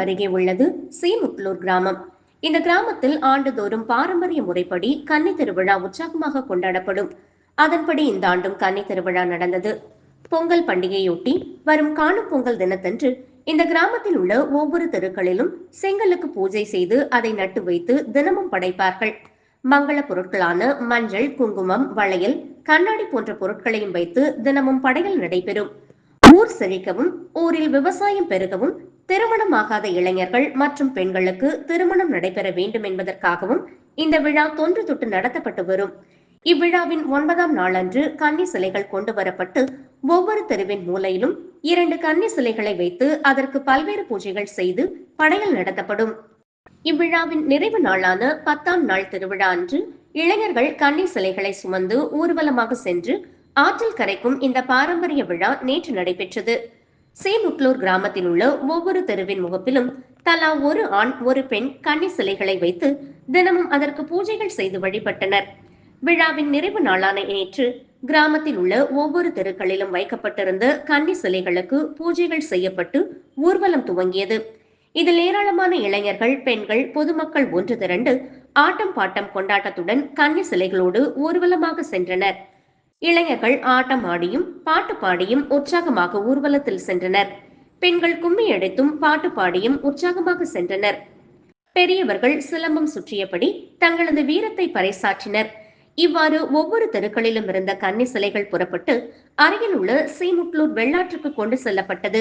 அருகே உள்ளது சீமுட்லூர் கிராமம். இந்த கிராமத்தில் ஆண்டுதோறும் பாரம்பரிய முறைப்படி கன்னி திருவிழா உற்சாகமாக கொண்டாடப்படும். அதன்படி இந்த ஆண்டும் கன்னி திருவிழா நடந்தது. பொங்கல் பண்டிகையொட்டி வரும் காணும் பொங்கல் தினத்தன்று இந்த கிராமத்தில் உள்ள ஒவ்வொரு தெருக்களிலும் செங்கலுக்கு பூஜை செய்து அதை நட்டு வைத்து தினமும் படைப்பார்கள். மங்கள பொருட்களான மஞ்சள், குங்குமம், வளையல், கண்ணாடி போன்ற பொருட்களையும் வைத்து தினமும் படைகள் நடைபெறும். ஊர் செழிக்கவும், ஊரில் விவசாயம் பெருகவும், திருமணமாகாத இளைஞர்கள் மற்றும் பெண்களுக்கு திருமணம் நடைபெற வேண்டும் என்பதற்காகவும் இந்த விழா தொன்று தொட்டு நடத்தப்பட்டு வரும். இவ்விழாவின் 9ஆம் நாளன்று கன்னி சிலைகள் கொண்டு வரப்பட்டு ஒவ்வொரு தெருவின் மூலையிலும் 2 கன்னி சிலைகளை வைத்து அதற்கு பல்வேறு பூஜைகள் செய்து படையல் நடத்தப்படும். இவ்விழாவின் நிறைவு நாளான 10ஆம் நாள் திருவிழா அன்று இளைஞர்கள் கன்னி சிலைகளை சுமந்து ஊர்வலமாக சென்று ஆற்றில் கரைக்கும் இந்த பாரம்பரிய விழா நேற்று நடைபெற்றது. சீமுட்லூர் கிராமத்தில் உள்ள ஒவ்வொரு தெருவின் முகப்பிலும் தலா ஒரு ஆண் ஒரு பெண் கன்னி சிலைகளை வைத்து தினமும் அதற்கு பூஜைகள் செய்து வழிபட்டனர். விழாவின் நிறைவு நாளான நேற்று கிராமத்தில் உள்ள ஒவ்வொரு தெருக்களிலும் வைக்கப்பட்டிருந்த கன்னி சிலைகளுக்கு பூஜைகள் செய்யப்பட்டு ஊர்வலம் துவங்கியது. இதில் ஏராளமான இளைஞர்கள், பெண்கள், பொதுமக்கள் ஒன்று திரண்டு ஆட்டம் பாட்டம் கொண்டாட்டத்துடன் கன்னி சிலைகளோடு ஊர்வலமாக சென்றனர். இளைஞர்கள் ஆட்டம் ஆடியும் பாட்டு பாடியும் உற்சாகமாக ஊர்வலத்தில் சென்றனர். பெண்கள் கும்மி அடித்தும் பாட்டு பாடியும் உற்சாகமாக சென்றனர். பெரியவர்கள் சிலம்பம் சுற்றியபடி தங்களது வீரத்தை பறைசாற்றினர். இவ்வாறு ஒவ்வொரு தெருக்களிலும் இருந்த கன்னி சிலைகள் புறப்பட்டு அருகில் உள்ள சீமுட்லூர் வெள்ளாற்றுக்கு கொண்டு செல்லப்பட்டது.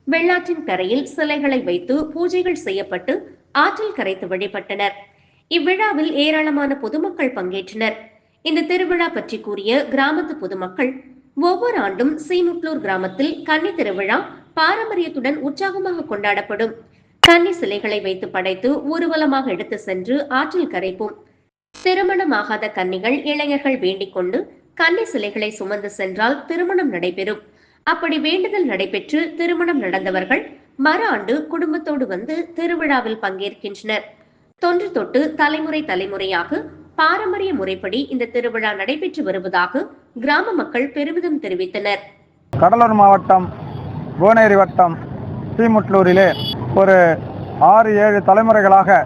வெள்ளாற்றின் கரையில் சிலைகளை வைத்து பூஜைகள் செய்யப்பட்டு ஆற்றில் கரைத்து வழிபட்டனர். இவ்விழாவில் ஏராளமான பொதுமக்கள் பங்கேற்றனர். இந்த திருவிழா பற்றி கூறிய கிராமத்து பொதுமக்கள், ஒவ்வொரு ஆண்டும் சீமுட்லூர் கிராமத்தில் கன்னி திருவிழா பாரம்பரியத்துடன் உற்சாகமாக கொண்டாடப்படும். கன்னி சிலைகளை வைத்து படைத்து ஊர்வலமாக எடுத்து சென்று ஆற்றில் கரைப்போம். திருமணமாகாத கன்னிகள், இளைஞர்கள் வேண்டிக் கொண்டு கன்னி சிலைகளை சுமந்து சென்றால் திருமணம் நடைபெறும். அப்படி வேண்டுதல் நடைபெற்று திருமணம் நடந்தவர்கள் மறு ஆண்டு குடும்பத்தோடு வந்து திருவிழாவில் பங்கேற்கின்றனர். தொன்று தொட்டு தலைமுறை தலைமுறையாக பாரம்பரிய முறைப்படி இந்த திருவிழா நடைபெற்று வருவதாக கிராம மக்கள் பெருமிதம் தெரிவித்தனர். கடலூர் மாவட்டம் புவனகிரி வட்டம் சீமுட்லூரிலே ஒரு 6-7 தலைமுறைகளாக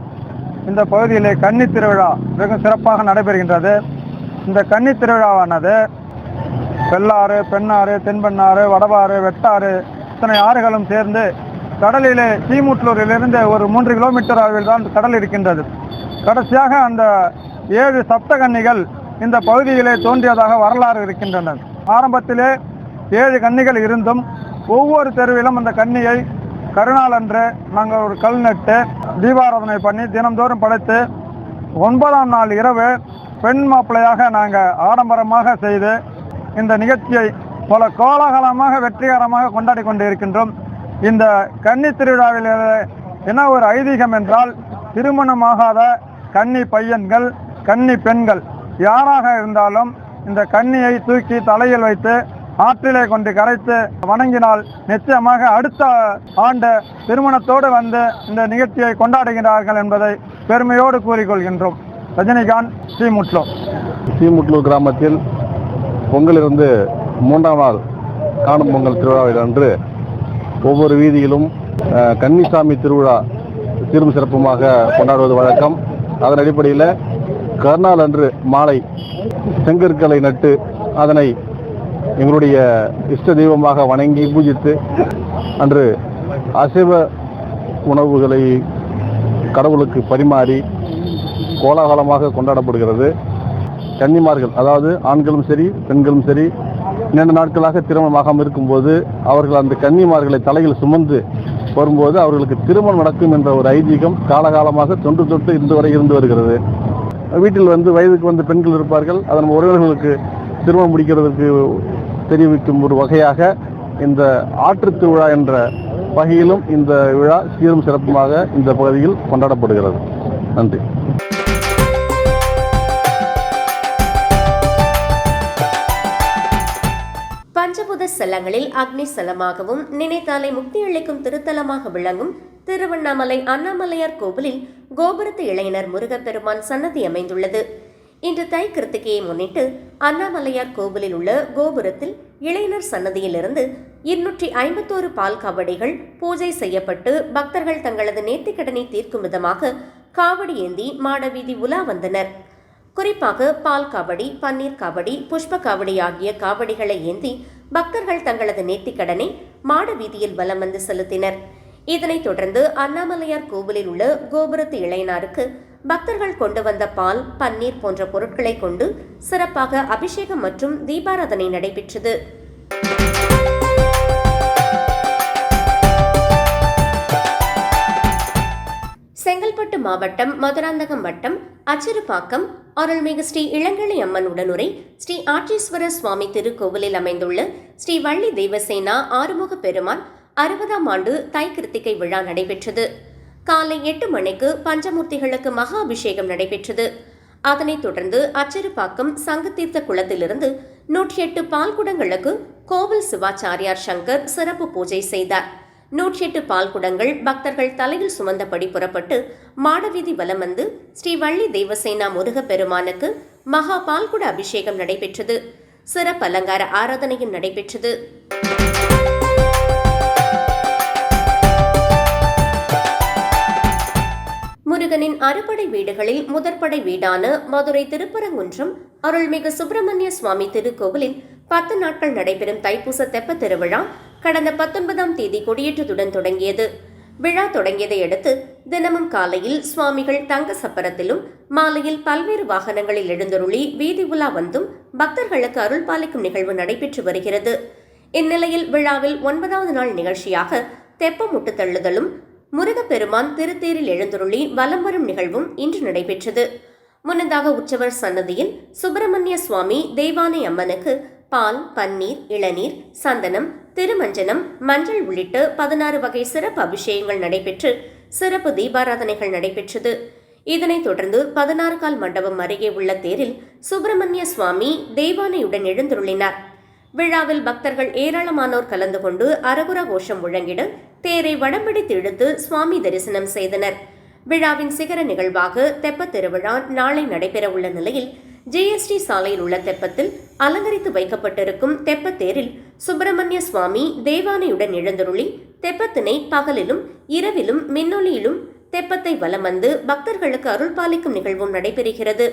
இந்த பகுதியிலே கன்னி திருவிழா வெகு சிறப்பாக நடைபெறுகின்றது. இந்த கன்னி திருவிழாவானது வெள்ளாறு, பெண்ணாறு, தென்பெண்ணாறு, வடவாறு, வெட்டாறு இத்தனை ஆறுகளும் சேர்ந்து கடலிலே சீமுட்லூரிலிருந்து ஒரு 3 கிலோமீட்டர் அளவில் தான் கடல் இருக்கின்றது. கடைசியாக அந்த 7 சப்தகன்னிகள் இந்த பகுதியிலே தோன்றியதாக வரலாறு இருக்கின்றன. ஆரம்பத்திலே 7 கன்னிகள் இருந்தும் ஒவ்வொரு தெருவிலும் அந்த கன்னியை கருநாள் அன்று நாங்கள் ஒரு கல் நட்டு தீபாராதனை பண்ணி தினந்தோறும் படைத்து 9ஆம் நாள் இரவு பெண் மாப்பிள்ளையாக நாங்கள் ஆடம்பரமாக செய்து இந்த நிகழ்ச்சியை பல கோலாகலமாக வெற்றிகரமாக கொண்டாடி கொண்டு இருக்கின்றோம். இந்த கன்னி திருவிழாவில் என்ன ஒரு ஐதீகம் என்றால், திருமணமாகாத கன்னி பையன்கள், கன்னி பெண்கள் யாராக இருந்தாலும் இந்த கன்னியை தூக்கி தலையில் வைத்து ஆற்றிலே கொண்டு கரைத்து வணங்கினால் நிச்சயமாக அடுத்த ஆண்டு திருமணத்தோடு வந்து இந்த நிகழ்ச்சியை கொண்டாடுகிறார்கள் என்பதை பெருமையோடு கூறிக்கொள்கின்றோம். ரஜினிகாந்த், சீமுட்லூர் கிராமத்தில் பொங்கலிருந்து 3ஆம் நாள் காணும் பொங்கல் திருவிழாவில் அன்று ஒவ்வொரு வீதியிலும் கன்னிசாமி திருவிழா சீரும் சிறப்புமாக கொண்டாடுவது வழக்கம். அதன் அடிப்படையில் கருநாள் அன்று மாலை செங்கற்களை நட்டு அதனை எங்களுடைய இஷ்ட தெய்வமாக வணங்கி பூஜித்து அன்று அசைவ உணவுகளை கடவுளுக்கு பரிமாறி கோலாகலமாக கொண்டாடப்படுகிறது. கன்னிமார்கள், அதாவது ஆண்களும் சரி பெண்களும் சரி, நீண்ட நாட்களாக திருமணமாகாமல் இருக்கும்போது அவர்கள் அந்த கன்னிமார்களை தலையில் சுமந்து வரும்போது அவர்களுக்கு திருமணம் நடக்கும் என்ற ஒரு ஐதீகம் காலகாலமாக தொன்று தொட்டு இன்று வரை இருந்து வருகிறது. வீட்டில் வயதுக்கு வந்த பெண்கள் இருப்பார்கள். அதன் உறவினர்களுக்கு திருமணம் முடிக்கிறதுக்கு தெரிவிக்கும் ஒரு வகையாக இந்த ஆற்று திருவிழா என்ற வகையிலும் இந்த விழா சீரும் சிறப்புமாக இந்த பகுதியில் கொண்டாடப்படுகிறது. நன்றி. பஞ்சபூத ஸ்தலங்களில் அக்னி ஸ்தலமாகவும் நினைத்தாலே முக்தி அளிக்கும் திருத்தலமாக விளங்கும் திருவண்ணாமலை அண்ணாமலையார் கோவிலில் கோபுரத்து இளைஞர் முருகப்பெருமான் சன்னதி அமைந்துள்ளது. இன்று தை கிருத்திகையை முன்னிட்டு அண்ணாமலையார் கோவிலில் உள்ள கோபுரத்தில் இளைஞர் சன்னதியிலிருந்து 251 பால் காவடிகள் பூஜை செய்யப்பட்டு பக்தர்கள் தங்களது நேர்த்திக்கடனை தீர்க்கும் விதமாக காவடி ஏந்தி மாடவீதி உலா வந்தனர். குறிப்பாக பால் காவடி, பன்னீர் காவடி, புஷ்ப காவடி ஆகிய காவடிகளை ஏந்தி பக்தர்கள் தங்களது நேர்த்திக்கடனை மாடவீதியில் வலம் வந்து செலுத்தினர். இதனைத் தொடர்ந்து அண்ணாமலையார் கோவிலில் உள்ள கோபுரத்து இளையனாருக்கு பக்தர்கள் கொண்டு வந்த பால், பன்னீர் போன்ற பொருட்களை கொண்டு சிறப்பாக அபிஷேகம் மற்றும் தீபாராதனை நடைபெற்றது. செங்கல்பட்டு மாவட்டம் மதுராந்தகம் வட்டம் அச்சிறுபாக்கம் அருள்மிகு ஸ்ரீ இளங்கிளி அம்மன் உடனுரை ஸ்ரீ ஆட்சீஸ்வரர் சுவாமி திருக்கோவிலில் அமைந்துள்ள ஸ்ரீ வள்ளி தேவசேனா ஆறுமுக பெருமான் 60ஆம் ஆண்டு தை கிருத்திகை விழா நடைபெற்றது. காலை 8 மணிக்கு பஞ்சமூர்த்திகளுக்கு மகா அபிஷேகம் நடைபெற்றது. அதனைத் தொடர்ந்து அச்சிறுபாக்கம் சங்கத்தீர்த்த குளத்திலிருந்து 108 பால்குடங்களுக்கு கோவில் சிவாச்சாரியார் சங்கர் சிறப்பு பூஜை செய்தார். 108 பால்குடங்கள் பக்தர்கள் தலையில் சுமந்தபடி புறப்பட்டு மாடவீதி வலம் வந்து ஸ்ரீ வள்ளி தேவசேனா முருகப்பெருமானுக்கு மகா பால்குட அபிஷேகம் நடைபெற்றது. சிறப்பு அலங்கார ஆராதனையும் நடைபெற்றது. முருகனின் அறுபடை வீடுகளில் முதற்படை வீடான மதுரை திருப்பரங்குன்றம் அருள்மிகு சுப்பிரமணிய சுவாமி திருக்கோவிலில் 10 நாட்கள் நடைபெறும் தைப்பூச தெப்ப திருவிழா கடந்த 19ஆம் தேதி கொடியேற்றத்துடன் தொடங்கியது. விழா தொடங்கியதை அடுத்து தினமும் காலையில் சுவாமிகள் தங்க சப்பரத்திலும் மாலையில் பல்வேறு வாகனங்களில் எழுந்தருளி வீதி உலா வந்தும் பக்தர்களுக்கு அருள் பாலிக்கும் நிகழ்வு நடைபெற்று வருகிறது. இந்நிலையில் விழாவில் 9வது நாள் நிகழ்ச்சியாக தெப்ப முட்டு தள்ளுதலும் முருகப்பெருமான் திருத்தேரில் எழுந்தருளி வலம் வரும் நிகழ்வும் இன்று நடைபெற்றது. முன்னதாக உற்சவர் சன்னதியில் சுப்பிரமணிய சுவாமி தெய்வானை அம்மனுக்கு பால், பன்னீர், இளநீர், சந்தனம், திருமஞ்சனம், மஞ்சள் உள்ளிட்ட 16 வகை சிறப்பு அபிஷேகங்கள் நடைபெற்று சிறப்பு தீபாராதனைகள் நடைபெற்றது. இதனைத் தொடர்ந்து 16 கால் மண்டபம் அருகே உள்ள தேரில் சுப்பிரமணிய சுவாமி தெய்வானையுடன் எழுந்தருளினார். விழாவில் பக்தர்கள் ஏராளமானோர் கலந்து கொண்டு அரகுரா கோஷம் முழங்கிட தேரை வடம்பிடித்து இழுத்து சுவாமி தரிசனம் செய்தனர். விழாவின் சிகர நிகழ்வாக தெப்பத் திருவிழா நாளை நடைபெற உள்ள நிலையில் ஜிஎஸ்டி சாலையில் உள்ள தெப்பத்தில் அலங்கரித்து வைக்கப்பட்டிருக்கும் தெப்பத்தேரில் சுப்பிரமணிய சுவாமி தேவானையுடன் எழுந்தருளி தெப்பத்தினை பகலிலும் இரவிலும் மின்னொலியிலும் தெப்பத்தை வலம் வந்து பக்தர்களுக்கு அருள் பாலிக்கும் நிகழ்வும் நடைபெறுகிறது.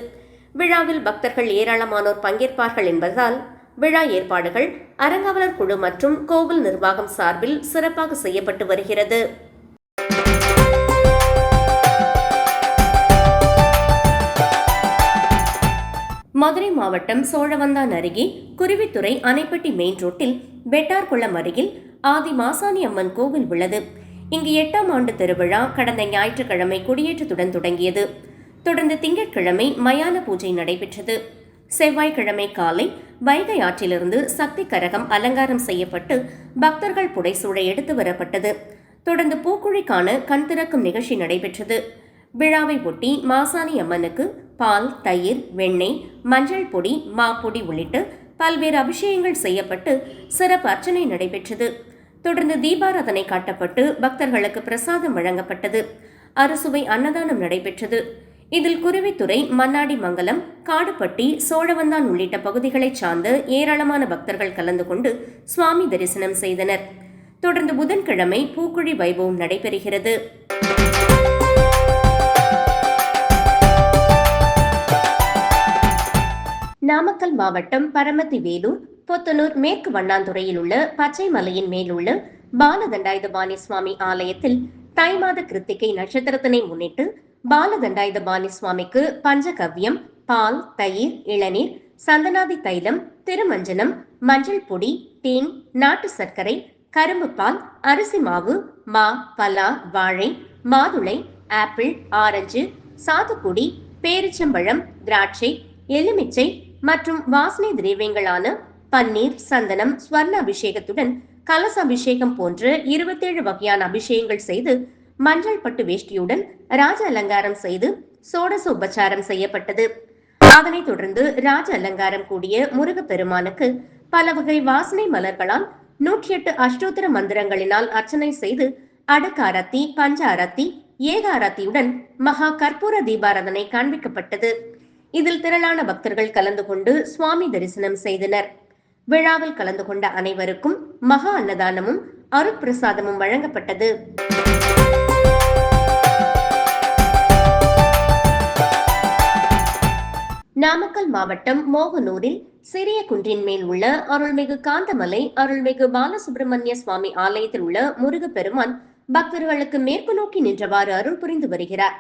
விழாவில் பக்தர்கள் ஏராளமானோர் பங்கேற்பார்கள் என்பதால் விழா ஏற்பாடுகள் அறங்காவலர் குழு மற்றும் கோவில் நிர்வாகம் சார்பில் சிறப்பாக செய்யப்பட்டு வருகிறது. மதுரை மாவட்டம் சோழவந்தான் அருகே குருவித்துறை அணைப்பட்டி மெயின் ரோட்டில் வெட்டார்குளம் அருகில் ஆதி மாசாணி அம்மன் கோவில் உள்ளது. இங்கு 8ஆம் ஆண்டு திருவிழா கடந்த ஞாயிற்றுக்கிழமை கொடியேற்றத்துடன் தொடங்கியது. தொடர்ந்து திங்கட்கிழமை மயான பூஜை நடைபெற்றது. செவ்வாய்க்கிழமை காலை வைகை ஆற்றிலிருந்து சக்தி கரகம் அலங்காரம் செய்யப்பட்டு பக்தர்கள் புடைசூழ எடுத்து வரப்பட்டது. தொடர்ந்து பூக்குழிக்கான கண் திறக்கும் நிகழ்ச்சி நடைபெற்றது. விழாவை ஒட்டி மாசாணி அம்மனுக்கு பால், தயிர், வெண்ணெய், மஞ்சள் பொடி, மாப்பொடி உள்ளிட்ட பல்வேறு அபிஷேகங்கள் செய்யப்பட்டு சிறப்பு அர்ச்சனை நடைபெற்றது. தொடர்ந்து தீபாராதனை காட்டப்பட்டு பக்தர்களுக்கு பிரசாதம் வழங்கப்பட்டது. அறுசுவை அன்னதானம் நடைபெற்றது. இதில் குருவித்துறை, மன்னாடி மங்கலம், காடுப்பட்டி, சோழவந்தான் உள்ளிட்ட பகுதிகளைச் சார்ந்த ஏராளமான பக்தர்கள் கலந்து கொண்டு சுவாமி தரிசனம் செய்தனர். தொடர்ந்து புதன்கிழமை பூக்குழி வைபவம் நடைபெறுகிறது. நாமக்கல் மாவட்டம் பரமத்தி வேலூர், பொத்தனூர் மேற்கு வண்ணாந்துறையில் உள்ள பச்சை மலையின் மேலுள்ள பாலதண்டாயுதபாணி சுவாமி ஆலயத்தில் தை மாத கிருத்திகை நட்சத்திரத்தினை முன்னிட்டு பாலதண்டாயுதபாணி சுவாமிக்கு பஞ்சகவ்யம், பால், தயிர், இளநீர், சந்தனாதி தைலம், திருமஞ்சனம், மஞ்சள் பொடி, தேன், நாட்டு சர்க்கரை, கரும்பு பால், அரிசி மாவு, மா, பலா, வாழை, மாதுளை, ஆப்பிள், ஆரஞ்சு, சாத்துக்குடி, பேரிச்சம்பழம், திராட்சை, எலுமிச்சை மற்றும் வாசனை திரவியங்களான பன்னீர், சந்தனம், ஸ்வர்ண அபிஷேகத்துடன் கலச அபிஷேகம் போன்ற 27 வகையான அபிஷேகங்கள் செய்து மஞ்சள் பட்டு வேஷ்டியுடன் ராஜ அலங்காரம் செய்து சோடச உபச்சாரம் செய்யப்பட்டது. அதனைத் தொடர்ந்து ராஜ அலங்காரம் கூடிய முருகப்பெருமானுக்கு பல வகை வாசனை மலர்களால் 108 அஷ்டோத்திர மந்திரங்களினால் அர்ச்சனை செய்து அடக்காரத்தி, பஞ்ச அரத்தி, ஏக அரத்தியுடன் மகா கற்பூர தீபாராதனை காண்பிக்கப்பட்டது. இதில் திரளான பக்தர்கள் கலந்து கொண்டு சுவாமி தரிசனம் செய்தனர். விழாவில் கலந்து கொண்ட அனைவருக்கும் மகா அன்னதானமும் அருட்பிரசாதமும் வழங்கப்பட்டது. நாமக்கல் மாவட்டம் மோகனூரில் சிறிய குன்றின் மேல் உள்ள அருள்மிகு காந்தமலை அருள்மிகு பாலசுப்பிரமணிய சுவாமி ஆலயத்தில் உள்ள முருகப்பெருமான் பக்தர்களுக்கு மேற்கு நோக்கி நின்றவாறு அருள் புரிந்து வருகிறார்.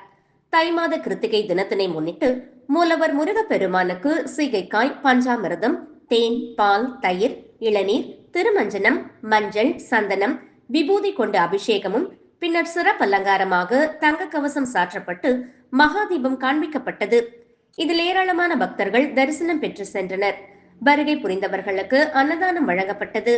தை மாத கிருத்திகை தினத்தினை முன்னிட்டு மூலவர் முருகப்பெருமானுக்கு சீகைக்காய், பஞ்சாமிர்தம், தேன், பால், தயிர், இளநீர், திருமஞ்சனம், மஞ்சள், சந்தனம், விபூதி கொண்டு அபிஷேகமும் பின்னர் சிறப்பு அலங்காரமாக தங்க கவசம் சாற்றப்பட்டு மகாதீபம் காண்பிக்கப்பட்டது. இதில் ஏராளமான பக்தர்கள் தரிசனம் பெற்று சென்றனர். வருகை புரிந்தவர்களுக்கு அன்னதானம் வழங்கப்பட்டது.